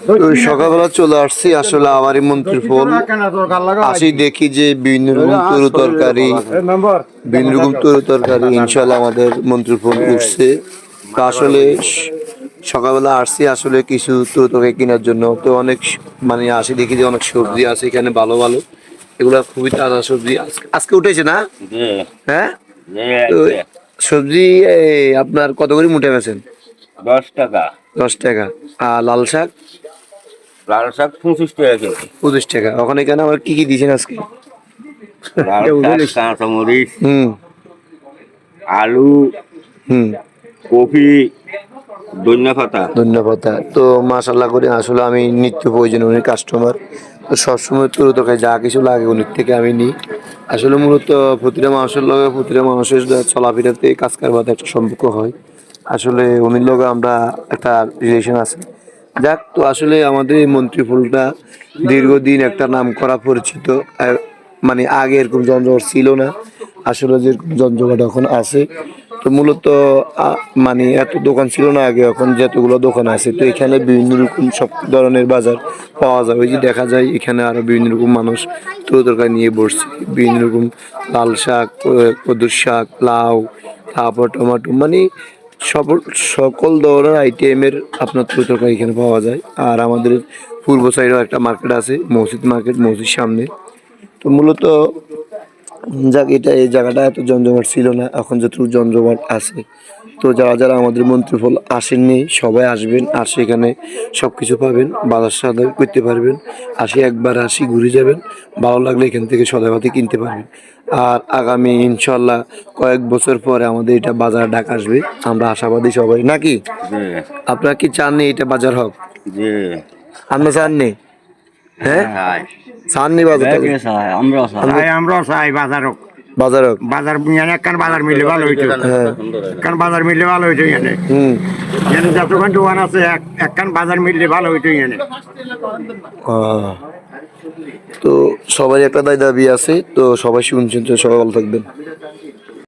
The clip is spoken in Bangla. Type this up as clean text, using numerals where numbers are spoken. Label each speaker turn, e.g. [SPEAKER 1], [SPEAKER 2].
[SPEAKER 1] তো সকালবেলা চলে আসছি আসলে আমারই মন্ত্রীর ফল আসি দেখি যে বিভিন্ন রকম তরু তরকারি ইনশাল্লাহ আমাদের মন্ত্রীর ফল উঠছে। তো আসলে সকালবেলা আসছি আসলে কিছু তরু তরকারি কেনার জন্য। তো অনেক মানে আসি দেখি যে অনেক সবজি আছে এখানে ভালো ভালো, এগুলা খুবই তাজা সবজি আজকে উঠেছে না? হ্যাঁ, তো সবজি আপনার কত করে মুঠে বেছেন?
[SPEAKER 2] 10 টাকা।
[SPEAKER 1] 10 টাকা। আর লাল শাক?
[SPEAKER 2] লাল শাক 25 টাকা কেজি।
[SPEAKER 1] 25 টাকা। ওখানে কেন আবার কি কি দিয়েছেন আজকে?
[SPEAKER 2] লাল শাক, কাঁচামরিচ,
[SPEAKER 1] হুম
[SPEAKER 2] আলু,
[SPEAKER 1] হুম
[SPEAKER 2] কপি, ধনিয়া পাতা।
[SPEAKER 1] ধন্যবাদ। তো মাশাল্লাহ করে আসলে আমি নিত্য প্রয়োজনীয় কাস্টমার, তো সবসময় তরু তরকারি যা কিছু লাগে উনির থেকে আমি নিই। আসলে মূলত প্রতিটা মানুষের লগে প্রতিটা মানুষের চলাফেরাতে কাজ কারবাতে একটা সম্পর্ক হয়। আসলে উনির লগে আমরা একটা রিলেশন আছে। যাক, তো আসলে আমাদের এই মন্ত্রী ফুলটা দীর্ঘদিন একটা নাম করা পরিচিত। মানে আগে এরকম জমজমাট ছিল না, আসলে যেরকম জমজমাট এখন আছে। তো মূলত মানে এত দোকান ছিল না আগে, এখন যতগুলো দোকান আছে তো এখানে বিভিন্ন রকম সব ধরনের বাজার পাওয়া যায়। ওই যে দেখা যায় এখানে আরো বিভিন্ন রকম মানুষ তরু তরকারি নিয়ে বসছে, বিভিন্ন রকম লাল শাক, কদুর শাক, লাউ, তারপর টমেটো, মানে সকল ধরনের আইটেমের আপনার তরু তরকারি এখানে পাওয়া যায়। আর আমাদের পূর্ব সাইডেও একটা মার্কেট আছে, মসজিদ মার্কেট, মসজিদ সামনে। তো মূলত যাক, এই জায়গাটা এত জমজমাট ছিল না, এখন যতটুকু জমজমাট আছে। তো যারা যারা আমাদের মন্ত্রিফল আসেননি সবাই আসবেন, আর সেখানে সব কিছু পাবেন, বাজার সদাই করতে পারবেন। একবার ঘুরে যাবেন, ভালো লাগলে এখান থেকে সদাইপাতি কিনতে পারবেন। আর আগামী ইনশাল্লাহ কয়েক বছর পরে আমাদের এটা বাজার ডাক আসবে, আমরা আশাবাদী সবাই, নাকি? আপনারা কি চাননি এটা বাজার হোক? আপনি চাননি? হ্যাঁ, চাননি বাজার?
[SPEAKER 2] আমরাও চাই বাজার হোক।
[SPEAKER 1] বাজার হোক,
[SPEAKER 2] বাজার একখান বাজার মিলে ভালো হইতো। একখান বাজার মিলে ভালো হইতো এখানে। যতক্ষণ দোকান আছে একখান বাজার মিললে ভালো হইতো এখানে।
[SPEAKER 1] তো সবাই একটা দাবি আছে, তো সবাই শুনছেন, তো সবাই ভালো থাকবেন।